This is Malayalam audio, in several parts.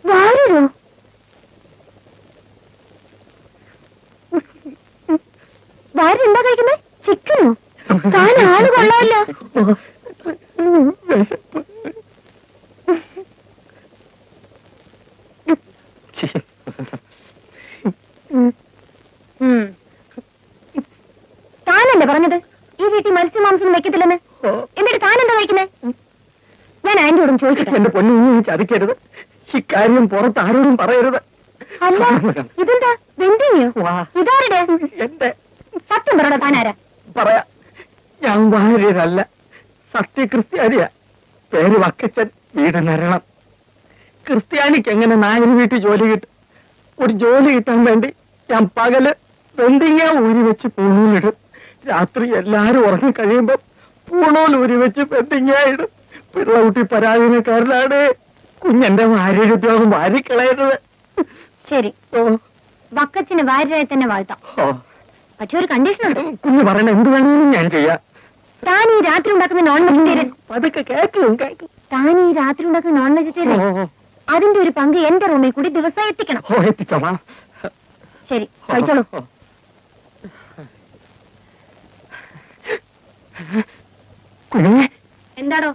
വാരോ? വാരെന്താ കഴിക്കുന്നേ? ചിക്കനോ? താൻ ആള് കൊള്ളാമല്ലോ. താനല്ലേ പറഞ്ഞത് ഈ വീട്ടിൽ മത്സ്യമാംസം വെക്കത്തില്ലെന്ന്? എന്നിട്ട് താനെന്താ കഴിക്കുന്നേ? ഞാൻ ആന്റിയോടും ചോദിക്കട്ടെ. എന്റെ പൊന്നു ചതിക്കരുത്, ഇക്കാര്യം പുറത്ത് ആരോടും പറയരുത്. അല്ല, ഇതെന്താ വെന്തിയോ? ഇതാരുടെ? എന്റെ. സത്യം പറയണ താനാരാ? പറയാ, ഞാൻ വാര്യരല്ല, സത്യക്രിസ്ത്യാനിയാ. പേര് വക്കച്ചൻ, വീട് നരണം. ക്രിസ്ത്യാനിക്ക് എങ്ങനെ നായർ വീട്ടിൽ ജോലി കിട്ടും? ഒരു ജോലി കിട്ടാൻ വേണ്ടി ഞാൻ പകല് വെന്തിങ്ങ ഊരി വെച്ച് പൂണൂലിടും. രാത്രി എല്ലാരും ഉറങ്ങി കഴിയുമ്പോ പൂണൂൽ ഊരി വെച്ച് വെന്തിങ്ങ ഇടും. പിള്ളകുട്ടി പരാധീനക്കാരനാണ്. കുഞ്ഞെന്റെ വാര്യരുദ്യോഗം വാരിക്കളയരുത്. ശരി, വക്കച്ചിന് വാര്യരായി തന്നെ വാഴ്ത്താം. പക്ഷെ ഒരു കണ്ടീഷൻ ഉണ്ട്. കുഞ്ഞ് പറയണ എന്ത് വേണമെങ്കിലും ഞാൻ ചെയ്യാം. താൻ ഈ രാത്രി ഉണ്ടാക്കുന്ന നോൺ വെജിറ്റേറിയൻ അതൊക്കെ കേൾക്കും. താൻ ഈ രാത്രി ഉണ്ടാക്കുന്ന നോൺ വെജിറ്റേറിയൻ അതിന്റെ ഒരു പങ്ക് എന്റെ റൂമിൽ കൂടി ദിവസം എത്തിക്കണം. എത്തിച്ചോളാം. ശരി, കഴിച്ചോളൂ. കുഞ്ഞേ, എന്താടോ?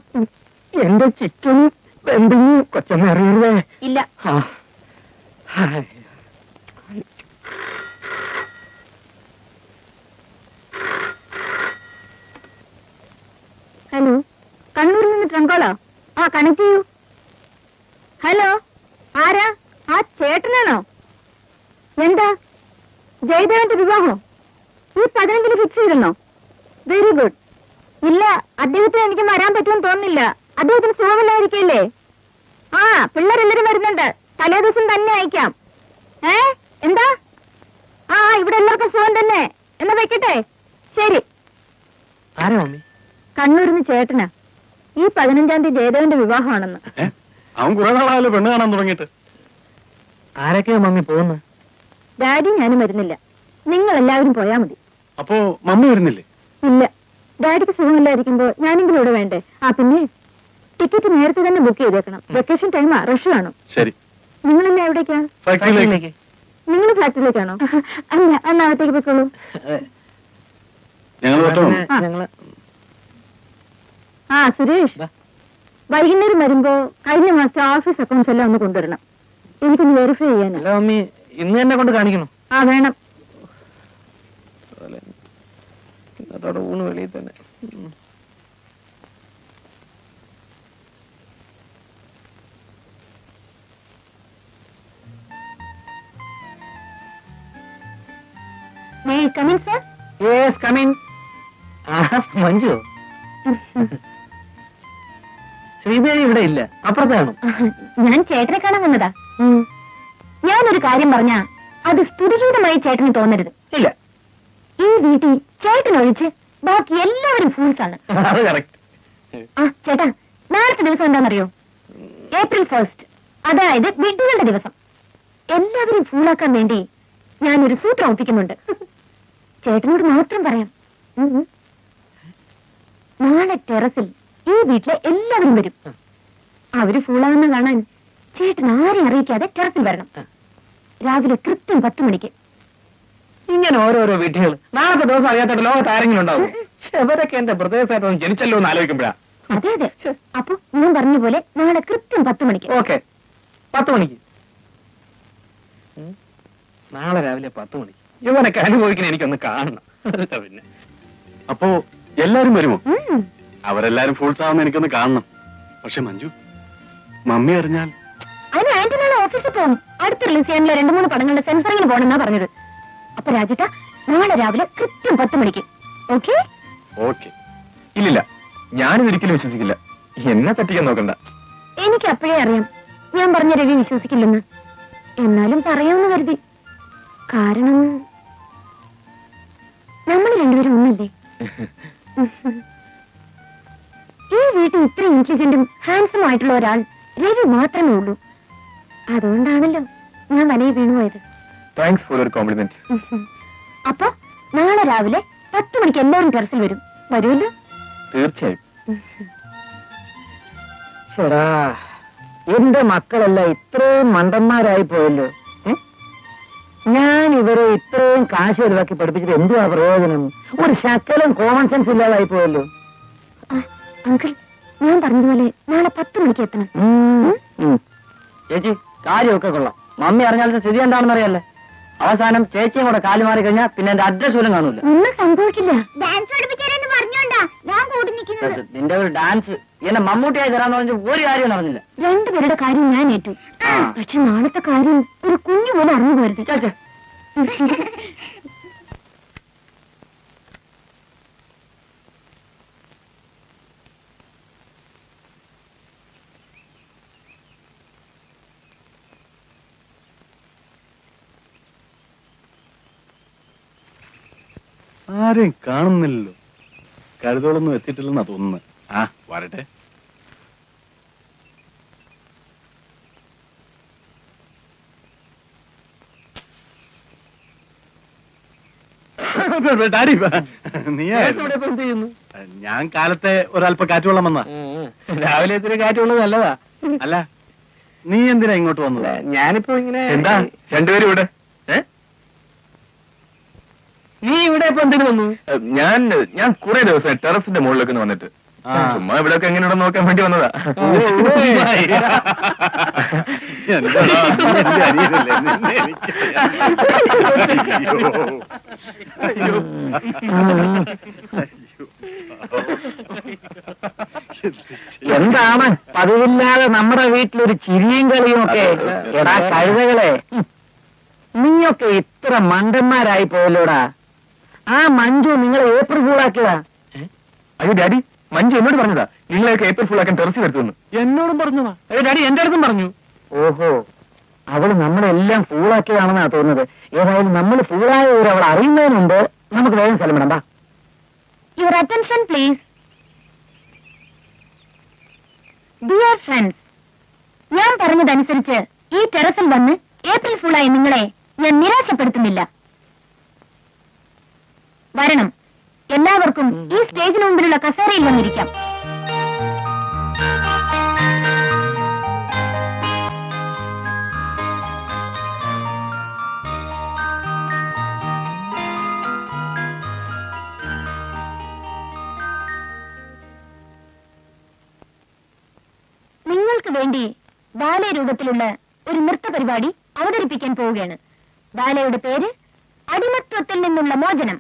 എന്റെ ചിക്കൻ വെന്തിങ്ങി കൊച്ചമ്മ അറിയരുതേ. ഇല്ല. ഹലോ, കണ്ണൂരിൽ നിന്ന് ട്രങ്കോളോ? ആ, കണക്ട് ചെയ്യൂ. ഹലോ, ആരാ? ആ ചേട്ടനാണോ? എന്താ ജയദേവന്റെ വിവാഹം ഈ 15-ന് ഫിക്സ് ചെയ്തിരുന്നോ? Very good. ഇല്ല, അദ്ദേഹത്തിന് എനിക്ക് വരാൻ പറ്റുമെന്ന് തോന്നുന്നില്ല. അദ്ദേഹത്തിന് സുഖമില്ലായിരിക്കല്ലേ? ആ, പിള്ളേരെല്ലാരും വരുന്നുണ്ട്. തലേ ദിവസം തന്നെ അയക്കാം. എന്താ? ആ, ഇവിടെ എല്ലാവർക്കും സുഖം തന്നെ. എന്നാ വെക്കട്ടെ. ശരി. ആരാ മമ്മി? കണ്ണൂരിന്ന് ചേട്ടനാ. ഈ 15-ാം തീയതി ജയദേവന്റെ വിവാഹമാണെന്ന്. അവൻ കുറെ നാളായാലും പെണ്ണ് കാണാൻ തുടങ്ങിയിട്ട്. ആരൊക്കെയാ മമ്മി പോകുന്നത്? ഡാഡി ഞാനും വരുന്നില്ല. നിങ്ങൾ എല്ലാവരും പോയാ മതി. അപ്പോ മമ്മി വരുന്നില്ലേ? ഇല്ല, ഡാഡിക്ക് സുഖമില്ലായിരിക്കുമ്പോ ഞാനെങ്കിലും ഇവിടെ വേണ്ടേ? ആ, പിന്നെ ടിക്കറ്റ് നേരത്തെ തന്നെ ബുക്ക് ചെയ്തേക്കണം. വെക്കേഷൻ ടൈമാ, റഷ് കാണും. ശരി. നിങ്ങളെല്ലാം എവിടേക്കാ? ഫാക്ടറിയിലേക്ക്. നിങ്ങൾ ഫ്ലാറ്റിലേക്കാണോ? അല്ല, അന്നകത്തേക്ക് പോയിക്കോളൂ. ഞങ്ങൾ ആ, സുരേഷ്, വൈകുന്നേരം വരുമ്പോ കഴിഞ്ഞ മാസത്തെ ഓഫീസ് അക്കൗണ്ട്സ് എല്ലാം ഒന്ന് കൊണ്ടുവരണം. എനിക്കൊന്ന് വെരിഫൈ ചെയ്യാനാ. അല്ല മമ്മി, ഇന്ന് തന്നെ കൊണ്ട് കാണിക്കണം. ആ, വേണം. അതോടെ ഊണ് വെളിയിൽ തന്നെ. May I come in, sir? Yes, come in. Manju, Sridevi ഇവിടെ ഇല്ല, അപ്പുറത്താണ്. ഞാൻ ചേട്ടനെ കാണാൻ വന്നതാ. ഞാനൊരു കാര്യം പറഞ്ഞാ അത് സ്തുതിഗീതമായി ചേട്ടന് തോന്നരുത്. ഇല്ല, ഈ വീട്ടിൽ ചേട്ടനൊഴിച്ച് ബാക്കി എല്ലാവരും ഫൂൾസ് ആണ്. അത് കറക്റ്റ്. ആ ചേട്ടാ, നാളത്തെ ദിവസം എന്താണെന്നറിയോ? April 1st, അതായത് വിഡ്ഢികളുടെ ദിവസം. എല്ലാവരും ഫൂളാക്കാൻ വേണ്ടി ഞാനൊരു സൂത്രം ഒപ്പിക്കുന്നുണ്ട്. ചേട്ടനോട് മാത്രം പറയാം. നാളെ ടെറസിൽ ഈ വീട്ടിലെ എല്ലാവരും വരും. അവര് ഫൂളാകുന്ന കാണാൻ ചേട്ടൻ ആരെയും അറിയിക്കാതെ ടെറസിൽ വരണം. രാവിലെ കൃത്യം 10 മണിക്ക്. ഇങ്ങനെ ഓരോരോ വിധികൾ നാളത്തെ ദിവസം അറിയാത്ത ലോകത്ത് ആരെങ്കിലും ഉണ്ടാവും? എവരൊക്കെ എന്റെ പ്രദേശം ജനിച്ചല്ലോ എന്ന് ആലോചിക്കുമ്പോഴാ. അതെ അതെ. അപ്പൊ ഞാൻ പറഞ്ഞ പോലെ നാളെ കൃത്യം 10 മണിക്ക്. ഓക്കെ, 10 മണിക്ക്. നാളെ രാവിലെ 10 മണിക്ക്. ഇവനൊക്കെ അനുഭവിക്കുന്ന എനിക്കൊന്ന് കാണണം. പിന്നെ അപ്പോ എല്ലാരും വരുമോ? അവരെല്ലാരും ഫുൾസ് ആവുന്ന എനിക്കൊന്ന് കാണണം. പക്ഷെ മഞ്ജു, മമ്മി അറിഞ്ഞാൽ? അതിന് ആന്റി നാളെ ഓഫീസിൽ പോകും. അടുത്ത് റിലീസ് ചെയ്യാനുള്ള 2-3 പടങ്ങളുടെ സെൻസറിങ്ങിന് പോകണമെന്നാ പറഞ്ഞത്. അപ്പൊ രാജേട്ടാ, നാളെ രാവിലെ കൃത്യം 10 മണിക്ക്. ഓക്കെ? ഓക്കെ. ഇല്ലില്ല, ഞാനും ഒരിക്കലും വിശ്വസിക്കില്ല. എന്നെ തട്ടിക്കാൻ നോക്കണ്ട. എനിക്ക് അപ്പോഴേ അറിയാം ഞാൻ പറഞ്ഞ രവി വിശ്വസിക്കില്ലെന്ന്. എന്നാലും പറയാമെന്ന് കരുതി. കാരണം നമ്മൾ രണ്ടുപേരും ഒന്നല്ലേ? ഈ വീട്ടിൽ ഇത്ര ഇന്റലിജന്റും ഹാൻഡ്സം ആയിട്ടുള്ള ഒരാൾ രവി മാത്രമേ ഉള്ളൂ. അതുകൊണ്ടാണല്ലോ ഞാൻ വലയിൽ വീണുപോയത്. Thanks for your compliment. അപ്പൊ നാളെ രാവിലെ 10 മണിക്ക് എല്ലാവരും ടെറസിൽ വരും. വരുമല്ലോ? തീർച്ചയായും. ചേടാ, എന്റെ മക്കളെല്ലാം ഇത്രയും മണ്ടന്മാരായി പോയല്ലോ. ഞാൻ ഇവരെ ഇത്രയും കാശ് ചെലവാക്കി പഠിപ്പിച്ചിട്ട് എന്തുവാ പ്രയോജനം? ഒരു ശകലം കോമൺ സെൻസ് ഇല്ലാതായി പോയല്ലോ. അങ്കിൾ, ഞാൻ പറഞ്ഞതുപോലെ നാളെ 10 മണിക്ക് എത്തണം. ചേച്ചി, കാര്യമൊക്കെ കൊള്ളാം. മമ്മി അറിഞ്ഞാലത്തെ സ്ഥിതി എന്താണെന്ന് അറിയാലേ. അവസാനം ചേച്ചിയും കൂടെ കാലു മാറി കഴിഞ്ഞാൽ പിന്നെ എന്റെ അഡ്രസ് പോലും കാണൂല. ഒന്നും സംഭവിക്കില്ല. ഡാൻസ് പഠിപ്പിക്കാരെന്ന് പറഞ്ഞോണ്ടാ ഞാൻ കൂടി നിൽക്കുന്നത്. നിന്റെ ഒരു ഡാൻസ് എന്നെ മമ്മൂട്ടിയായി തരാന്ന് പറഞ്ഞ ഒരു കാര്യം നടന്നില്ല. രണ്ടുപേരുടെ കാര്യം ഞാൻ ഏറ്റു. പക്ഷെ നാളത്തെ കാര്യം ഒരു കുഞ്ഞു പോലെ അറിഞ്ഞു പോരുത്. ചേച്ചേ, ആരെയും കാണുന്നില്ലല്ലോ. കരുതോളൊന്നും എത്തിയിട്ടില്ലെന്നാ തോന്നുന്നത്. ആ വരട്ടെ. ഡാഡി, നീ ഞാൻ കാലത്തെ ഒരല്പ കാറ്റുവെള്ളം വന്നാ. രാവിലെ ഇത്തിരി കാറ്റുള്ളത് നല്ലതാ. അല്ല, നീ എന്തിനാ ഇങ്ങോട്ട് വന്നത്? ഞാനിപ്പോ ഇങ്ങനെ എന്താ രണ്ടുപേരും ഇവിടെ? നീ ഇവിടെ ഇപ്പൊ എന്തിനു വന്നു? ഞാൻ കുറെ ദിവസം ടെറസിന്റെ മുകളിലേക്ക് വന്നിട്ട് ചുമ്മാ ഇവിടെയൊക്കെ എങ്ങനെയുണ്ടെന്ന് നോക്കാൻ വേണ്ടി വന്നതാ. എന്താണ് പതിവില്ലാതെ നമ്മുടെ വീട്ടിലൊരു ചിരിയും കളിയും ഒക്കെ? എടാ കഴുതകളെ, നീയൊക്കെ ഇത്ര മണ്ടന്മാരായി പോയല്ലോടാ. ആ മഞ്ജു നിങ്ങളെ ഏപ്രിൽ ഫൂളാക്കിയതാ. അയ്യോ ഡാഡി, മഞ്ജു എന്നോട് പറഞ്ഞതാ നിങ്ങളെയൊക്കെ ഏപ്രിൽ ഫുൾ ആക്കാൻ ടെറസിൽ വരുത്തുന്നു. എന്നോടും പറഞ്ഞതാ. അയ്യോ ഡാഡി, എന്റെ അടുത്തും പറഞ്ഞു. ഓഹോ, അവള് നമ്മളെല്ലാം ഫൂളാക്കിയതാണെന്നാ തോന്നുന്നത്. ഏതായാലും നമ്മൾ ഫൂളായ ഒരു അവൾ അറിയുന്നതിനുണ്ട്. നമുക്ക് വേഗം സ്ഥലം വിടണ്ട. Your attention please. Dear friends, ഞാൻ പറഞ്ഞതനുസരിച്ച് ഈ ടെറസിൽ വന്ന് ഏപ്രിൽ ഫുള്ളായി നിങ്ങളെ ഞാൻ നിരാശപ്പെടുത്തുന്നില്ല. വരണം. എല്ലാവർക്കും ഈ സ്റ്റേജിന് മുമ്പിലുള്ള കസേരയിൽ വന്നിരിക്കാം. നിങ്ങൾക്ക് വേണ്ടി ബാലെ രൂപത്തിലുള്ള ഒരു നൃത്ത പരിപാടി അവതരിപ്പിക്കാൻ പോവുകയാണ്. ബാലയുടെ പേര് അടിമത്വത്തിൽ നിന്നുള്ള മോചനം.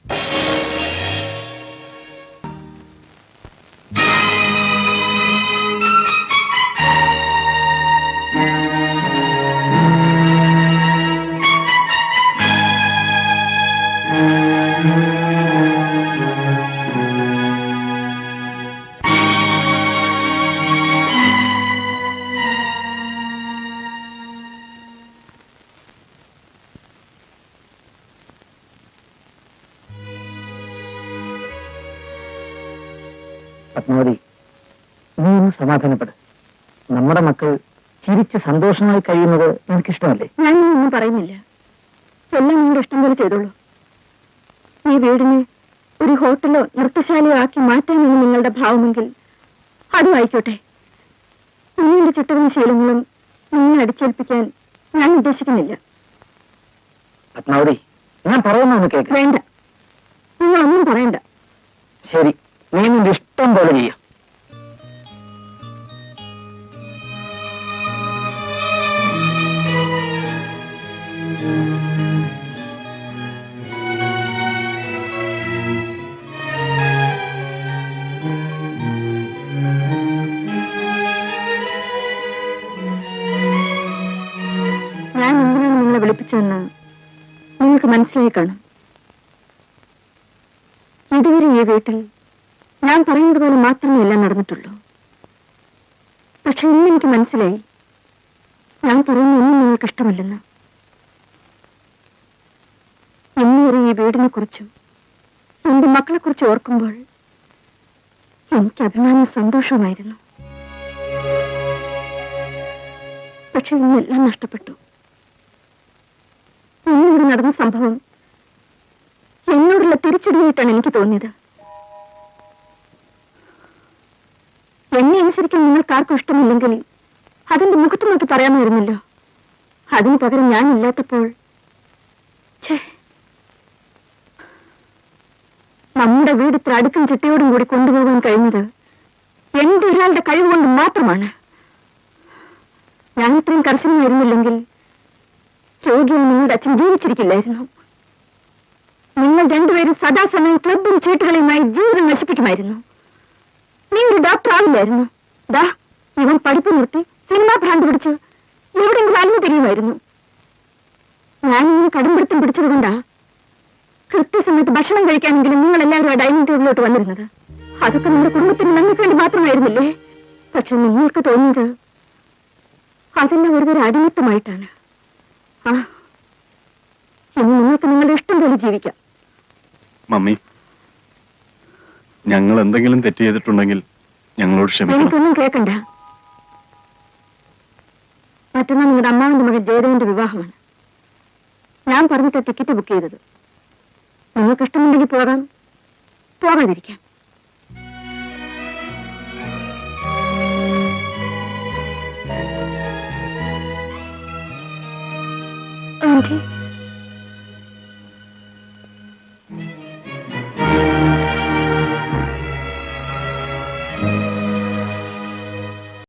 പത്മാവതി, നീ ഒന്ന് സമാധാനപ്പെടും. നമ്മുടെ മക്കൾ ചിരിച്ച് സന്തോഷമായി കഴിയുന്നത് നിനക്കിഷ്ടമല്ലേ? ഞാൻ ഒന്നും പറയുന്നില്ല. എല്ലാം നിങ്ങളുടെ ഇഷ്ടം പോലെ ചെയ്തോളൂ. ഈ വീടിനെ ഒരു ഹോട്ടലോ നൃത്തശാലയോ ആക്കി മാറ്റാനാണ് നിങ്ങളുടെ ഭാവമെങ്കിൽ അതും ആയിക്കോട്ടെ. നിങ്ങളുടെ ചിട്ടകളും ശീലങ്ങളും നിങ്ങളെ അടിച്ചേൽപ്പിക്കാൻ ഞാൻ ഉദ്ദേശിക്കുന്നില്ല. പത്മാവതി, ഞാൻ പറയുന്നൊന്ന് കേൾക്കാം. വേണ്ട, നിങ്ങൾ ഒന്നും പറയണ്ട. ശരി, നീ നിന്റെ ഇഷ്ടം പോലെ ചെയ്യാം. ഞാൻ എന്തിനാണ് നിങ്ങളെ വിളിപ്പിച്ചതെന്ന് നിങ്ങൾക്ക് മനസ്സിലായി കാണും. ഇതുവരെ ഈ വീട്ടിൽ ഞാൻ പറയുന്നത് പോലെ മാത്രമേ എല്ലാം നടന്നിട്ടുള്ളൂ. പക്ഷെ ഇന്ന് എനിക്ക് മനസ്സിലായി, ഞാൻ പറയുന്ന ഒന്നും നിങ്ങൾക്ക് ഇഷ്ടമല്ലെന്ന്. ഇന്നുവരെ ഈ വീടിനെ കുറിച്ചും എന്റെ മക്കളെ കുറിച്ച് ഓർക്കുമ്പോൾ എനിക്ക് അഭിമാനവും സന്തോഷവുമായിരുന്നു. പക്ഷെ ഇന്നെല്ലാം നഷ്ടപ്പെട്ടു. ഇന്നിവിടെ നടന്ന സംഭവം എന്നോടുള്ള തിരിച്ചടിയായിട്ടാണ് എനിക്ക് തോന്നിയത്. എന്നെ അനുസരിക്കാൻ നിങ്ങൾക്ക് ആർക്കും ഇഷ്ടമില്ലെങ്കിൽ അതിന്റെ മുഖത്ത് നോക്കി പറയാമായിരുന്നല്ലോ. അതിന് പകരം ഞാനില്ലാത്തപ്പോൾ ഛേ, നമ്മുടെ വീട് ഇത്ര അടുക്കും ചിട്ടയോടും കൂടി കൊണ്ടുപോകാൻ കഴിഞ്ഞത് എന്റെ ഒരാളുടെ കഴിവുകൊണ്ട് മാത്രമാണ്. ഞാൻ ഇത്രയും കർശനമായിരുന്നില്ലെങ്കിൽ രോഗിയായി നിങ്ങളുടെ അച്ഛൻ ജീവിച്ചിരിക്കില്ലായിരുന്നു. നിങ്ങൾ രണ്ടുപേരും സദാസമയം ക്ലബും ചീട്ടുകളുമായി ജീവിതം നശിപ്പിക്കുമായിരുന്നു. നീ ഒരു ഡോക്ടർ ആവില്ലായിരുന്നു. ദാ ഇവൻ പഠിപ്പ് നിർത്തി സിനിമാ ഭ്രാന്ത് പിടിച്ച് എവിടെയെങ്കിലും അലിഞ്ഞു തിരിയുമായിരുന്നു. ഞാനിങ്ങനെ കടുംപിടുത്തം പിടിച്ചതുകൊണ്ടാ കൃത്യസമയത്ത് ഭക്ഷണം കഴിക്കാനെങ്കിലും നിങ്ങൾ എല്ലാവരും ആ ഡൈനിങ് ടേബിളിലോട്ട് വന്നിരുന്നത്. അതൊക്കെ നമ്മുടെ കുടുംബത്തിന് നന്ദിക്ക് വേണ്ടി മാത്രമായിരുന്നില്ലേ? പക്ഷെ നിങ്ങൾക്ക് തോന്നിയത് അതെല്ലാം ഒരുതരം അടിമത്തമായിട്ടാണ്. ആ ഇനി നിങ്ങൾക്ക് നിങ്ങളുടെ ഇഷ്ടം പോലെ ജീവിക്കാം. മമ്മി, ഞങ്ങൾ എന്തെങ്കിലും തെറ്റ് ചെയ്തിട്ടുണ്ടെങ്കിൽ ഞങ്ങളോട് ക്ഷമിക്കണം. എനിക്കൊന്നും കേൾക്കണ്ട. മറ്റന്നാൾ നിങ്ങളുടെ അമ്മാവിന്റെ മകൻ ജയദേവന്റെ വിവാഹമാണ്. ഞാൻ പറഞ്ഞിട്ട് ടിക്കറ്റ് ബുക്ക് ചെയ്തത്. നിങ്ങൾക്ക് ഇഷ്ടമുണ്ടെങ്കിൽ പോകാം, പോകാതിരിക്കാം. ആന്റി